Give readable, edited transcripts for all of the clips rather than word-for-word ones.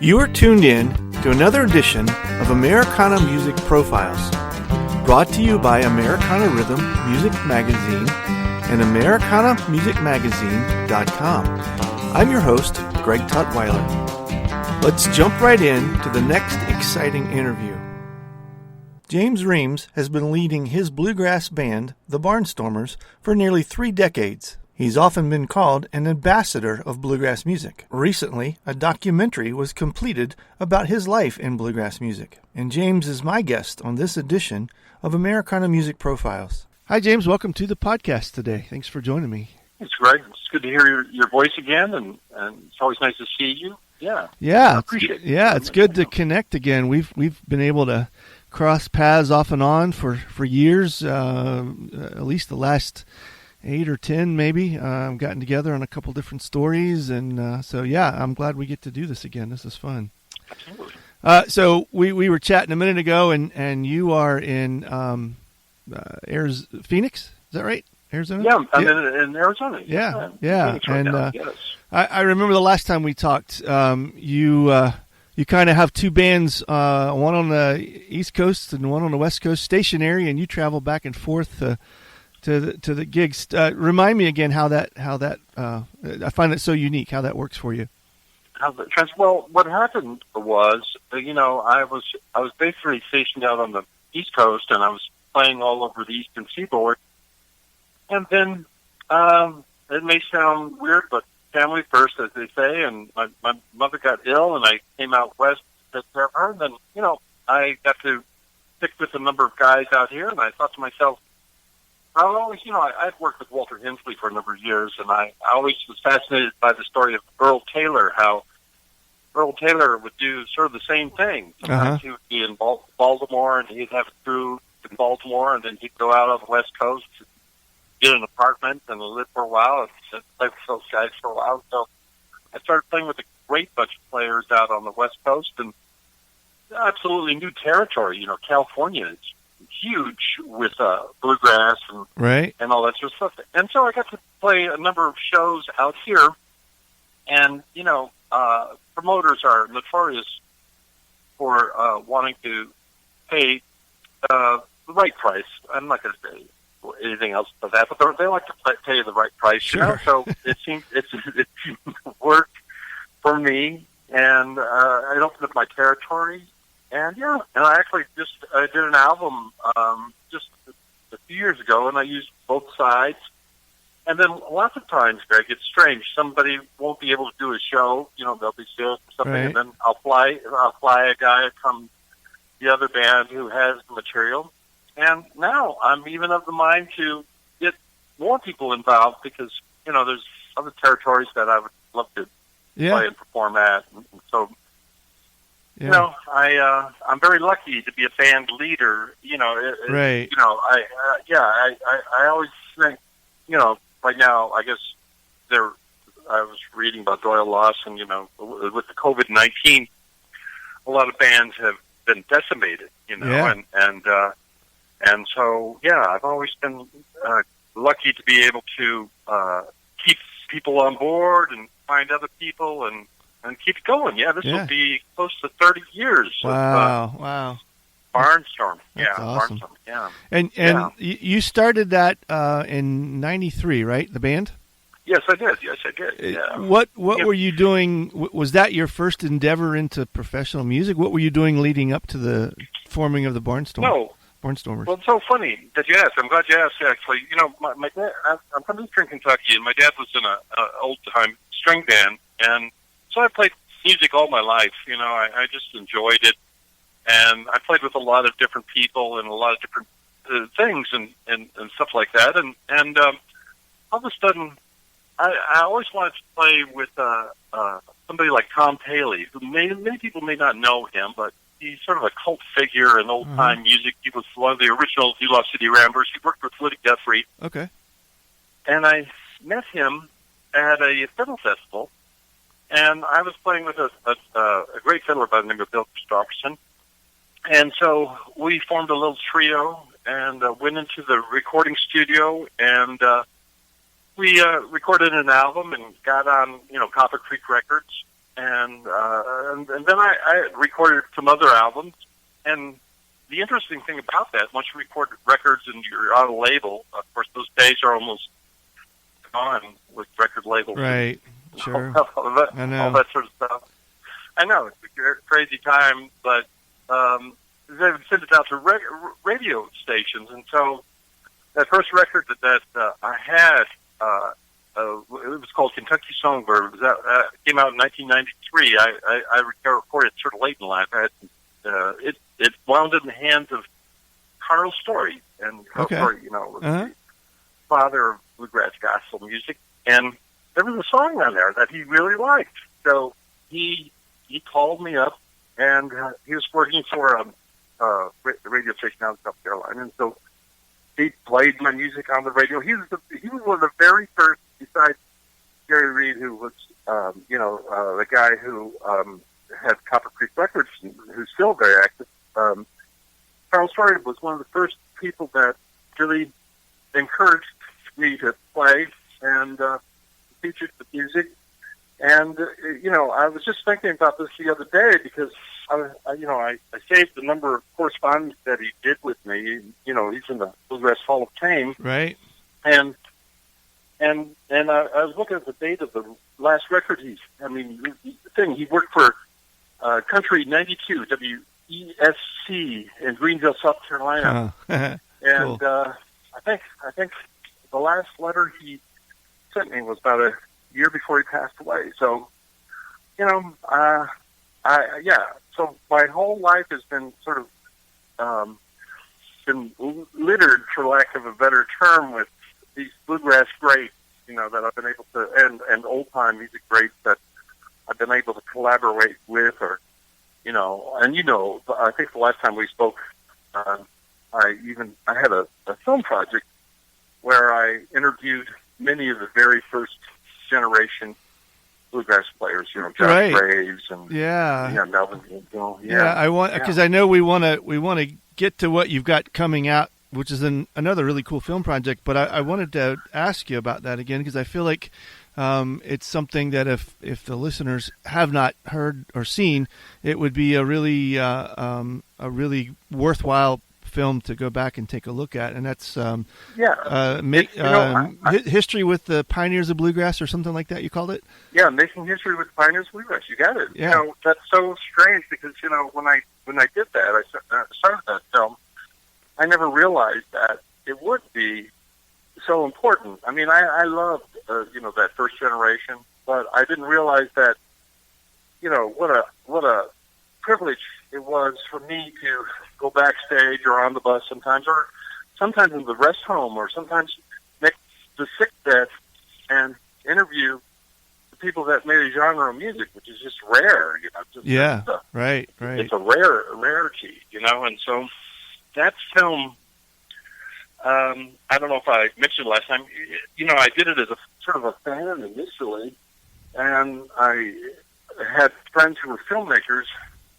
You are tuned in to another edition of Americana Music Profiles, brought to you by Americana Rhythm Music Magazine and AmericanaMusicMagazine.com. I'm your host, Greg Tutwiler. Let's jump right in to the next exciting interview. James Reams has been leading his bluegrass band, the Barnstormers, for nearly 3 decades. He's often been called an ambassador of bluegrass music. Recently, a documentary was completed about his life in bluegrass music. And James is my guest on this edition of Americana Music Profiles. Hi, James. Welcome to the podcast today. Thanks for joining me. It's Greg. It's good to hear your voice again, and it's always nice to see you. Yeah, I appreciate it. Yeah, it's good to connect again. We've been able to cross paths off and on for years, at least the last 8 or 10 maybe. I've gotten together on a couple different stories, and so I'm glad we get to do this again. This is fun. Absolutely. So we were chatting a minute ago, and you are in Phoenix, is that right? Arizona? Yeah, I'm in Arizona. Yeah. Phoenix right And now, yes. I remember the last time we talked, you kind of have 2 bands, one on the East Coast and one on the West Coast, stationary, and you travel back and forth to the gigs. Remind me again how that I find it so unique how that works for you. Well, what happened was, I was basically stationed out on the East Coast, and I was playing all over the Eastern Seaboard. And then it may sound weird, but family first, as they say. And my mother got ill, and I came out west to take care of her. And then, I got to stick with a number of guys out here, and I thought to myself, I'd worked with Walter Hensley for a number of years, and I always was fascinated by the story of Earl Taylor, how Earl Taylor would do sort of the same thing. Sometimes he would be in Baltimore, and he'd have a crew in Baltimore, and then he'd go out on the West Coast, get an apartment, and live for a while, and play with those guys for a while. So I started playing with a great bunch of players out on the West Coast, and absolutely new territory. California is huge with bluegrass and all that sort of stuff. And so I got to play a number of shows out here, and promoters are notorious for wanting to pay the right price. I'm not going to say anything else but that, but they like to pay the right price. Sure. So it seemed it worked for me, and I opened up my territory. And I actually I did an album just a few years ago, and I used both sides. And then lots of times, Greg, it's strange. Somebody won't be able to do a show. They'll be sick or something, right. And then I'll fly a guy from the other band who has the material. And now I'm even of the mind to get more people involved because there's other territories that I would love to play and perform at, and so. Yeah. I'm very lucky to be a band leader. Right. I always think, right now, I guess I was reading about Doyle Lawson, with the COVID-19, a lot of bands have been decimated, and so, I've always been lucky to be able to keep people on board and find other people and keep going. This will be close to 30 years. Wow. Barnstormers. That's awesome. Barnstormers. And you started that in 93, right? The band? Yes, I did. Yeah. What were you doing? Was that your first endeavor into professional music? What were you doing leading up to the forming of the Barnstormers? Well, it's so funny that you asked. I'm glad you asked, actually. My dad, I'm from Eastern Kentucky, and my dad was in an old-time string band, and so I played music all my life. I just enjoyed it, and I played with a lot of different people and a lot of different things and stuff like that. And all of a sudden, I always wanted to play with somebody like Tom Paley, who many people may not know him, but he's sort of a cult figure in old-time music. He was one of the original Delaw City Ramblers. He worked with Woody Guthrie. Okay. And I met him at a fiddle festival, and I was playing with a great fiddler by the name of Bill Christopherson. And so we formed a little trio and went into the recording studio, and we recorded an album and got on, Copper Creek Records. and then I recorded some other albums. And the interesting thing about that, once you record records and you're on a label, of course, those days are almost gone with record labels. Right, sure. I know. All that sort of stuff. I know, it's a crazy time, but they would send it out to radio stations. And so that first record that I had, it was called Kentucky Songbird. It came out in 1993. I recorded it sort of late in life. It wound in the hands of Carl Story, and Carl Story, was the father of bluegrass gospel music, and there was a song on there that he really liked. So he called me up, and he was working for a radio station out in South Carolina, and so he played my music on the radio. He was one of the very first, besides Jerry Reed, who was the guy who had Copper Creek Records, who's still very active. Carl Story was one of the first people that really encouraged me to play and featured the music. And I was just thinking about this the other day because I saved the number of correspondence that he did with me. He's in the Bluegrass Hall of Fame, right? And I was looking at the date of the last record he worked for Country 92 WESC in Greenville, South Carolina, and cool. I think the last letter he sent me was about a year before he passed away. So, So my whole life has been sort of been littered, for lack of a better term, with these bluegrass greats, that I've been able to, and old time music greats that I've been able to collaborate with, or I think the last time we spoke, I had a film project where I interviewed many of the very first generation bluegrass players, John Graves and Melvin Gainsborough. I want, because I know we want to get to what you've got coming out, which is another really cool film project. But I wanted to ask you about that again because I feel like it's something that if the listeners have not heard or seen, it would be a really worthwhile film to go back and take a look at, and that's history with the pioneers of bluegrass or something like that. You called it? Yeah, making history with the pioneers of bluegrass. You got it. Yeah. That's so strange because when I did that, I started that film. I never realized that it would be so important. I mean, I loved that first generation, but I didn't realize that what a privilege it was for me to go backstage or on the bus sometimes, or sometimes in the rest home, or sometimes next to the sick bed and interview the people that made a genre of music, which is just rare. Right. It's a rarity, and so that film. I don't know if I mentioned last time. I did it as a sort of a fan initially, and I had friends who were filmmakers,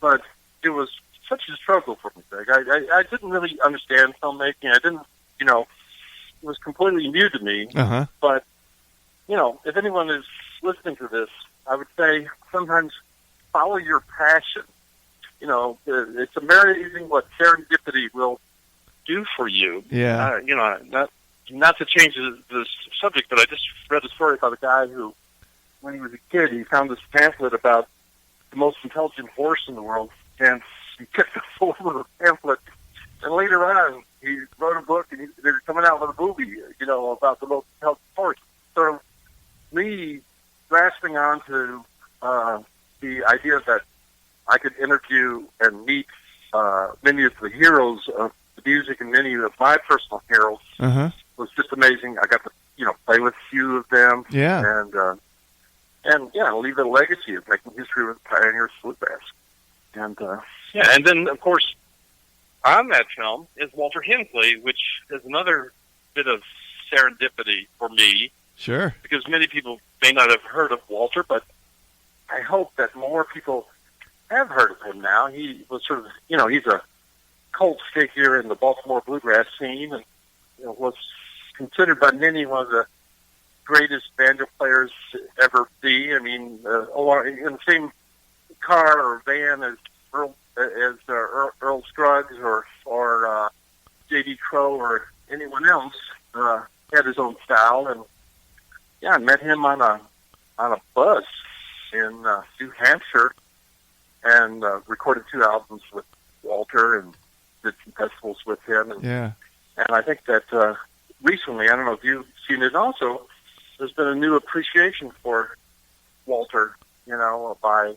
but it was such a struggle for me, Greg. I didn't really understand filmmaking. I didn't, it was completely new to me. Uh-huh. But, if anyone is listening to this, I would say sometimes follow your passion. It's amazing what serendipity will do for you. Yeah. Not to change the subject, but I just read a story about a guy who, when he was a kid, he found this pamphlet about the most intelligent horse in the world, and he kept hold of the pamphlet. And later on, he wrote a book, and they're coming out with a movie, about the most intelligent horse. So, me grasping onto the idea that I could interview and meet many of the heroes of the music and many of my personal heroes was just amazing. I got to, play with a few of them. Yeah. And leave a legacy of making history with pioneers of bluegrass. And and then of course on that film is Walter Hensley, which is another bit of serendipity for me. Sure. Because many people may not have heard of Walter, but I hope that more people have heard of him now. He was sort of, he's a cult figure in the Baltimore bluegrass scene, and was considered by many one of the greatest banjo players ever be. I mean, in the same car or van as Earl Scruggs or J.D. Crowe or anyone else, had his own style. And yeah, I met him on a bus in New Hampshire and recorded 2 albums with Walter and did some festivals with him. And I think that recently, I don't know if you've seen it also, there's been a new appreciation for Walter, by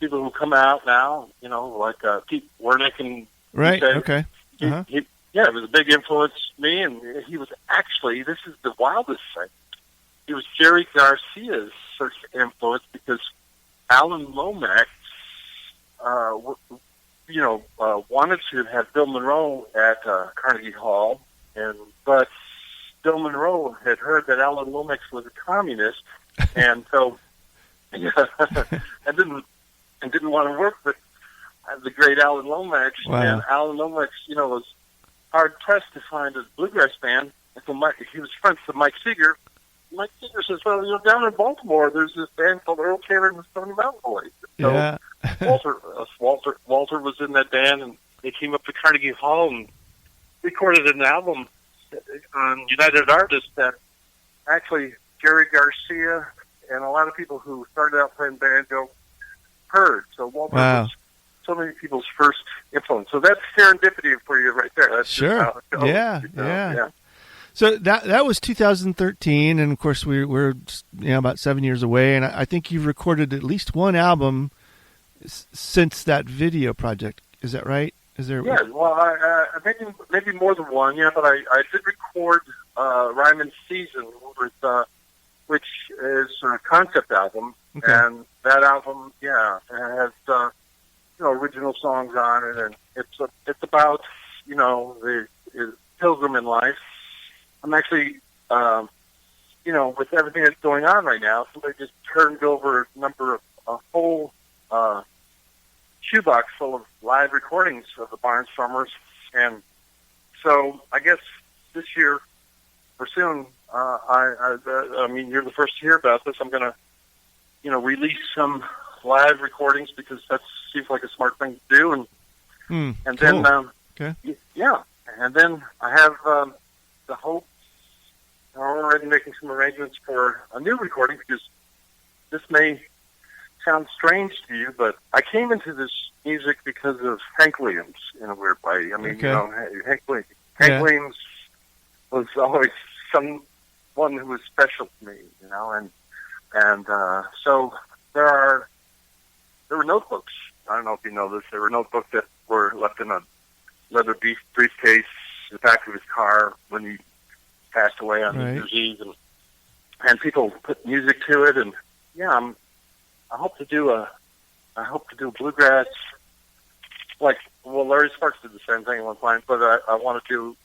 people who come out now, like Pete Wernick and right. Said, okay. Uh-huh. It was a big influence to me, and he was actually, this is the wildest thing, he was Jerry Garcia's first influence because Alan Lomax, wanted to have Bill Monroe at Carnegie Hall, but Bill Monroe had heard that Alan Lomax was a communist, and so and didn't want to work with the great Alan Lomax. Wow. And Alan Lomax, was hard pressed to find a bluegrass band. And so he was friends with Mike Seeger. Mike Seeger says, "Well, down in Baltimore, there's this band called Earl Taylor and the Stony Mountain Boys." So Walter was in that band, and they came up to Carnegie Hall and recorded an album on United Artists that actually Jerry Garcia and a lot of people who started out playing banjo heard. So Walter was so many people's first influence. So that's serendipity for you right there. That's sure. Just how it goes, Yeah. So that was 2013, and of course we're about 7 years away, and I think you've recorded at least one album since that video project. Is that right? Is there? Yeah. Well, I maybe more than one. Yeah, but I did record Rhyme and Season with which is a concept album, and that album, has original songs on it, and it's about the pilgrim in life. I'm actually with everything that's going on right now, somebody just turned over a whole shoebox full of live recordings of the Barnstormers, and so I guess this year or soon, I mean, you're the first to hear about this. I'm going to, release some live recordings because that seems like a smart thing to do, and cool. Then, and then I have the hope. I'm already making some arrangements for a new recording because this may sound strange to you, but I came into this music because of Hank Williams in a weird way. I mean, Hank Williams was always someone who was special to me, and so there were notebooks. I don't know if you know this. There were notebooks that were left in a leather briefcase in the back of his car when he passed away on New Year's Eve, and people put music to it, and I hope to do a bluegrass, Larry Sparks did the same thing at one point, but I want to do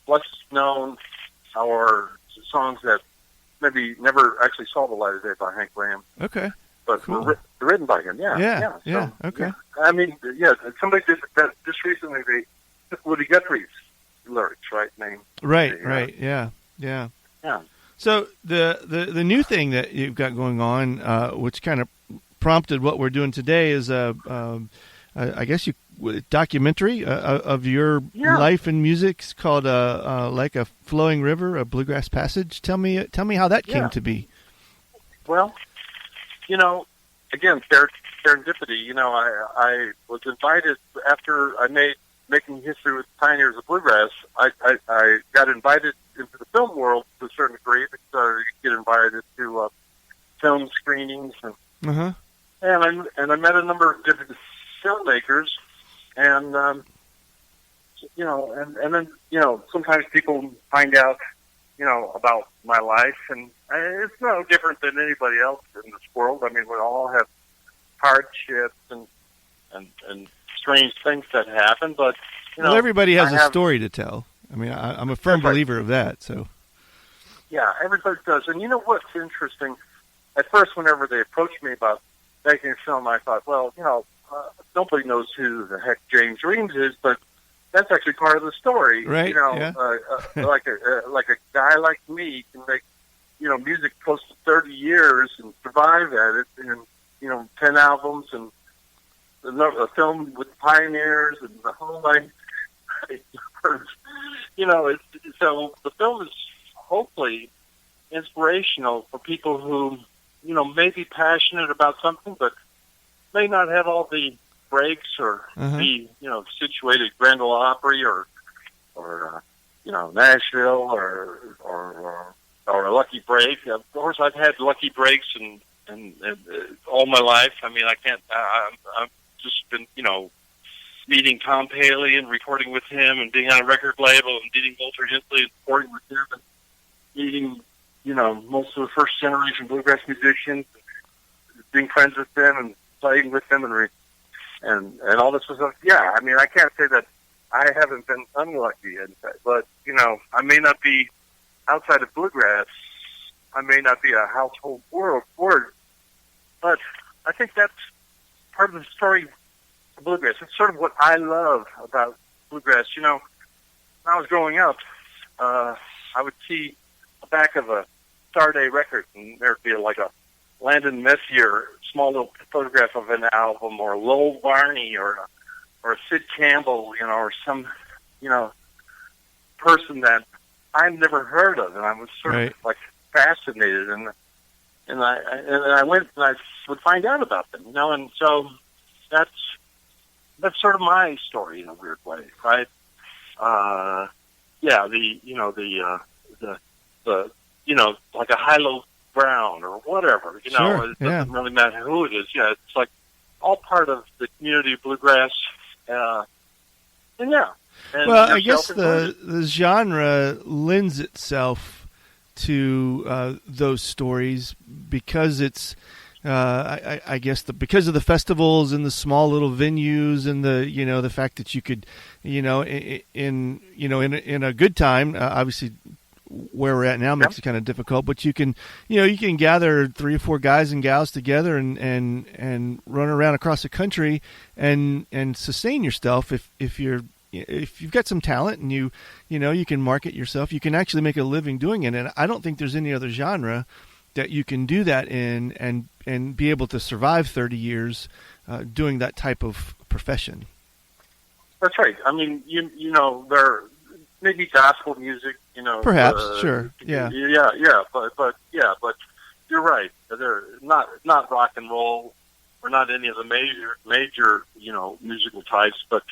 less known or songs that maybe never actually saw the light of day by Hank Williams. Okay. But cool. were written by him, okay. Yeah. I mean, somebody did that just recently. They took Woody Guthrie's lyrics, right? Right. Yeah. So the new thing that you've got going on, which kind of prompted what we're doing today, is I guess documentary of your life and music. It's called Like a Flowing River, a Bluegrass Passage. Tell me how that came to be. Well, again, serendipity. I was invited after I made Making History with Pioneers of Bluegrass. I got invited into the film world to a certain degree because you get invited to film screenings and I met a number of different filmmakers, and then sometimes people find out about my life, and it's no different than anybody else in this world. I mean, we all have hardships and strange things that happen, but everybody has a story to tell. I mean, I'm a firm believer of that. So yeah, everybody does. And you know what's interesting? At first, whenever they approached me about making a film, I thought, well, nobody knows who the heck James Reams is, but that's actually part of the story, right? Like a guy like me can make music close to 30 years and survive at it, and 10 albums and a film with pioneers and the whole nine. So the film is hopefully inspirational for people who may be passionate about something, but may not have all the breaks or be situated at Grand Ole Opry or Nashville or a lucky break. Of course, I've had lucky breaks and all my life. I mean, I can't. I've just been meeting Tom Paley and recording with him, and being on a record label, and meeting Walter Hensley and recording with him, and meeting most of the first generation bluegrass musicians, being friends with them and playing with them, and all this stuff. Yeah, I mean, I can't say that I haven't been unlucky, but I may not be outside of bluegrass. I may not be a household word, but I think that's part of the story of bluegrass. It's sort of what I love about bluegrass. When I was growing up, I would see the back of a Starday record, and there'd be like a Landon Messier small little photograph of an album, or Lowell Varney, or Sid Campbell, or some, person that I'd never heard of, and I was sort of like fascinated, and I went and I would find out about them, and so that's sort of my story in a weird way, right? Like a Hilo Brown or whatever, it doesn't really matter who it is. Yeah, it's like all part of the community of bluegrass, and yeah. And well, I guess the genre lends itself to those stories because it's, I guess, because of the festivals and the small little venues and the fact that you could, in a good time, obviously where we're at now makes it kind of difficult, but you can gather 3 or 4 guys and gals together and run around across the country and sustain yourself if you've got some talent and you can market yourself, you can actually make a living doing it. And I don't think there's any other genre that you can do that in and be able to survive 30 years doing that type of profession. That's right. I mean, there maybe gospel music, perhaps, sure, yeah, but you're right. They're not rock and roll, or not any of the major musical types, but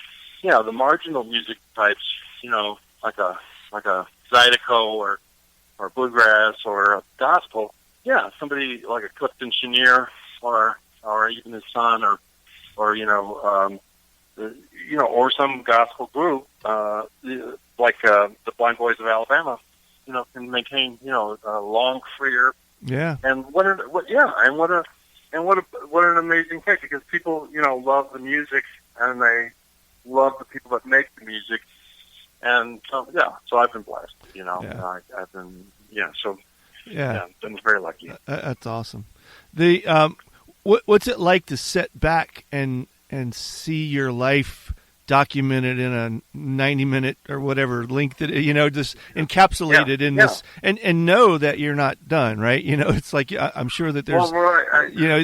yeah, the marginal music types, like a Zydeco or bluegrass or gospel. Yeah, somebody like a Clifton Chenier or even his son or some gospel group like the Blind Boys of Alabama, can maintain a long career. Yeah. And what an amazing thing, because people love the music and they love the people that make the music, and so I've been blessed. I've been been very lucky. That's awesome. The what's it like to sit back and see your life documented in a 90-minute or whatever length that just encapsulated in this, and know that you're not done, right? It's like I'm sure that there's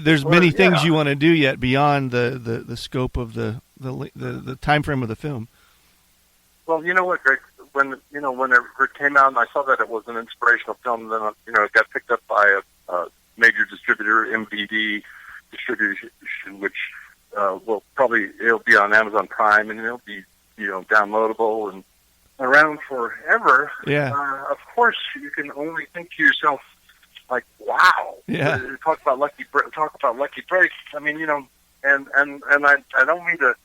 there's many things you want to do yet beyond the scope of the time frame of the film. Well, you know what, Greg? When it came out and I saw that it was an inspirational film, then it got picked up by a major distributor, MVD Distribution, which it'll be on Amazon Prime, and it'll be downloadable and around forever. Yeah. Of course, you can only think to yourself like, "Wow!" Yeah. Talk about lucky breaks. I mean, and I don't mean to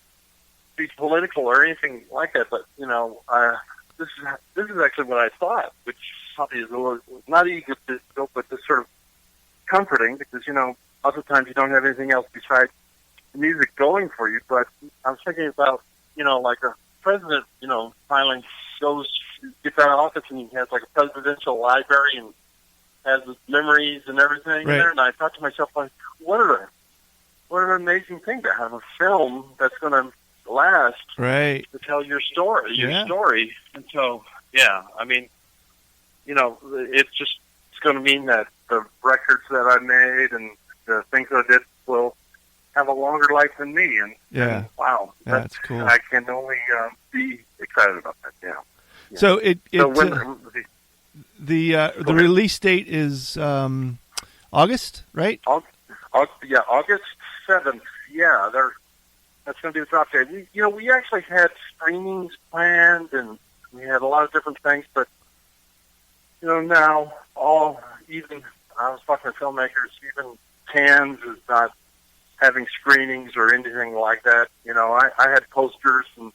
be political or anything like that, but this is actually what I thought, which probably is a little not egotistical, but just sort of comforting, because other times you don't have anything else besides music going for you. But I was thinking about like a president finally gets out of office and he has like a presidential library and has his memories and everything in there, and I thought to myself, like, what an amazing thing to have a film that's going to last, right, to tell your story. And so I mean, it's just it's going to mean that the records that I made and the things I did will have a longer life than me. And wow, that's cool. I can only be excited about that. Yeah. So the release date is August, right? August 7th. Yeah, that's going to be the drop date. We actually had screenings planned, and we had a lot of different things, but now I was talking to filmmakers, even Cannes is not having screenings or anything like that. I had posters, and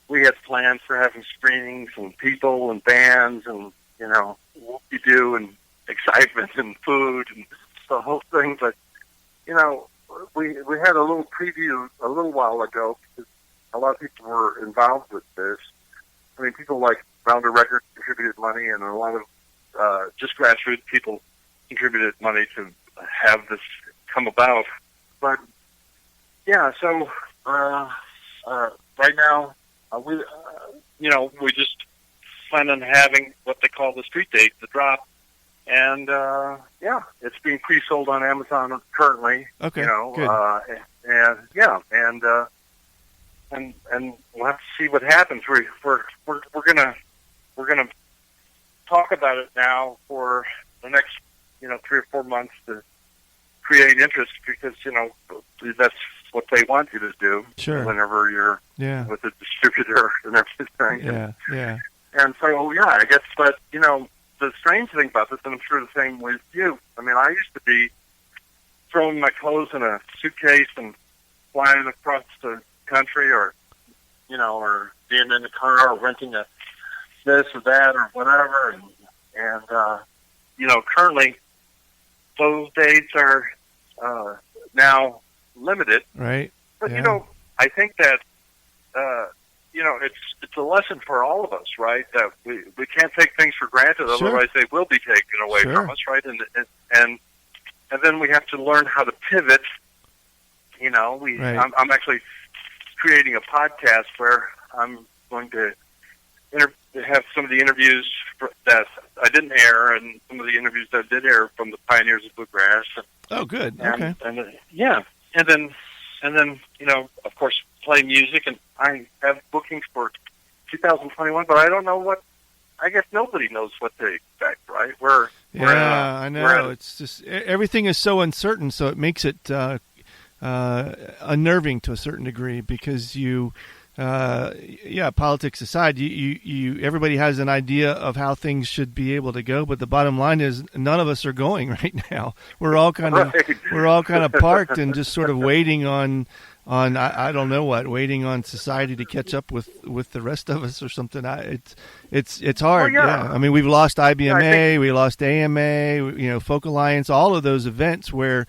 we had plans for having screenings and people and bands and, whoop-de-doo and excitement and food and the whole thing. But, we had a little preview a little while ago because a lot of people were involved with this. I mean, people like Rounder Records contributed money, and a lot of just grassroots people contributed money to have this come about. But yeah, so right now we just plan on having what they call the street date, the drop, and it's being pre-sold on Amazon currently. Okay, good. And we'll have to see what happens. We're gonna talk about it now for the next 3 or 4 months to create interest, because that's what they want you to do. Sure. Whenever you're with a distributor and everything. Yeah. And so I guess, but the strange thing about this, and I'm sure the same with you. I mean, I used to be throwing my clothes in a suitcase and flying across the country, or being in the car, or renting a this or that or whatever, and currently those dates are now limited. Right. But I think that it's a lesson for all of us, right? That we can't take things for granted, Sure. otherwise they will be taken away from us, right? And then we have to learn how to pivot. Right. I'm actually creating a podcast where I'm going to have some of the interviews that I didn't air, and some of the interviews that I did air from the pioneers of bluegrass. Oh, good. Okay. And then of course, play music, and I have bookings for 2021, but I don't know what. I guess nobody knows what to expect, right? I know. It's just everything is so uncertain, so it makes it unnerving to a certain degree, because politics aside, you everybody has an idea of how things should be able to go, but the bottom line is none of us are going right now. We're all kind of parked and just sort of waiting on I don't know what, waiting on society to catch up with the rest of us or something. It's hard. Well, yeah. I mean, we've lost IBMA, we lost AMA, Folk Alliance, all of those events where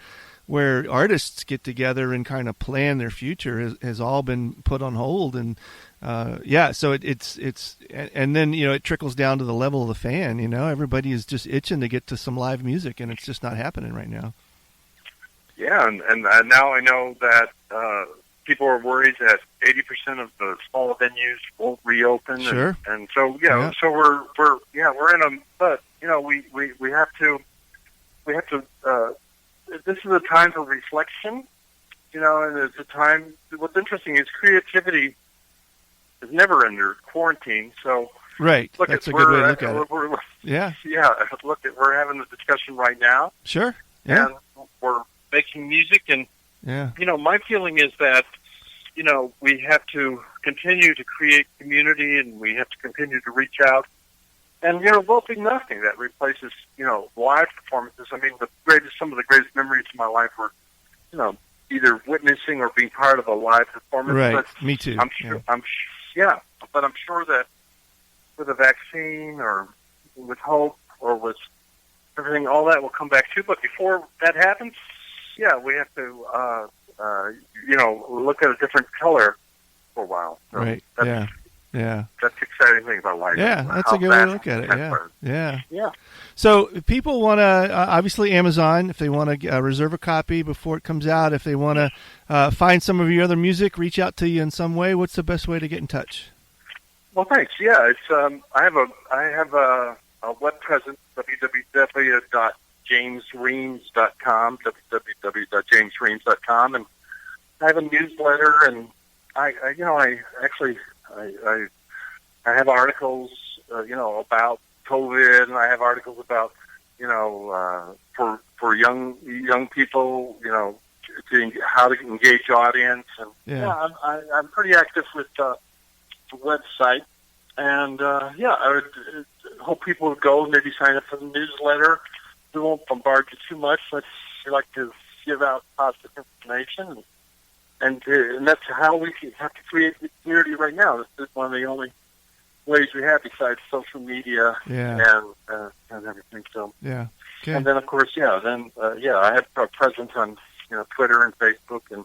artists get together and kind of plan their future has all been put on hold. And so it's and then it trickles down to the level of the fan. Everybody is just itching to get to some live music, and it's just not happening right now. Yeah, and now I know that people are worried that 80% of the smaller venues won't reopen. Sure. And so so we're in a, but we have to this is a time for reflection, and it's a time. What's interesting is creativity is never under quarantine. So right, that's a good way to look at it. Look, we're having a discussion right now. Sure. Yeah. And we're making music, and yeah. My feeling is that we have to continue to create community, and we have to continue to reach out. And there'll be nothing that replaces live performances. I mean, some of the greatest memories of my life were either witnessing or being part of a live performance. Right, but me too. I'm sure. But I'm sure that with a vaccine, or with hope, or with everything, all that will come back too. But before that happens, we have to look at a different color for a while. So right. Yeah. That's the exciting thing about life. Yeah, that's a good way to look at it. Yeah. So if people want to, obviously Amazon, if they want to reserve a copy before it comes out, if they want to find some of your other music, reach out to you in some way, what's the best way to get in touch? Well, thanks. Yeah, it's I have a web presence, www.jamesreams.com, www.jamesreams.com, and I have a newsletter, and I have articles, about COVID, and I have articles about, for young people, how to engage audience, and I'm pretty active with the website, and I would hope people would go, maybe sign up for the newsletter. We won't bombard you too much. We like to give out positive information, and that's how we have to create the community right now. This is one of the only ways we have besides social media and everything. So good. And then of course, I have a presence on Twitter and Facebook and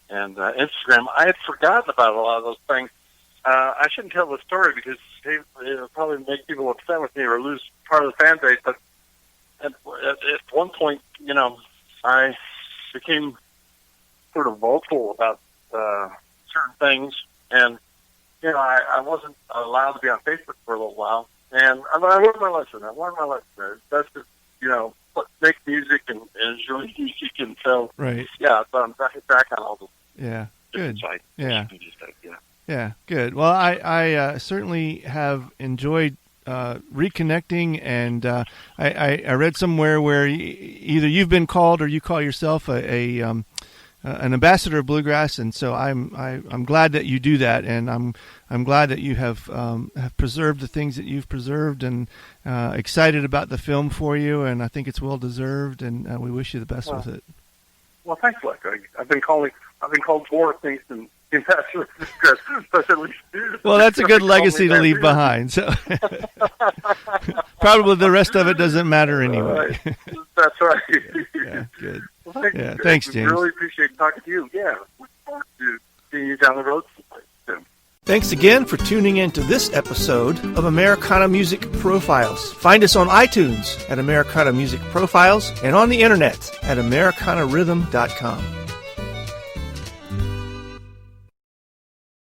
Instagram. I had forgotten about a lot of those things. I shouldn't tell the story because it'll probably make people upset with me or lose part of the fan base. But at one point, I became sort of vocal about certain things, and I wasn't allowed to be on Facebook for a little while. And I learned my lesson. That's just make music and enjoy music, and so but I'm back on all the good sites. Good. Well, I certainly have enjoyed reconnecting, and I read somewhere where either you've been called or you call yourself an ambassador of bluegrass, and so I'm glad that you do that, and I'm glad that you have preserved the things that you've preserved, and excited about the film for you, and I think it's well deserved, and we wish you the best with it. Well, thanks, Luck. I've been called more things than ambassador of bluegrass, but at least. Well, that's a good legacy to leave behind. So probably the rest of it doesn't matter anyway. That's right. Good. Well, thanks, James. Really appreciate talking to you. Yeah, look forward to seeing you down the road soon. Thanks again for tuning in to this episode of Americana Music Profiles. Find us on iTunes at Americana Music Profiles and on the internet at AmericanaRhythm.com.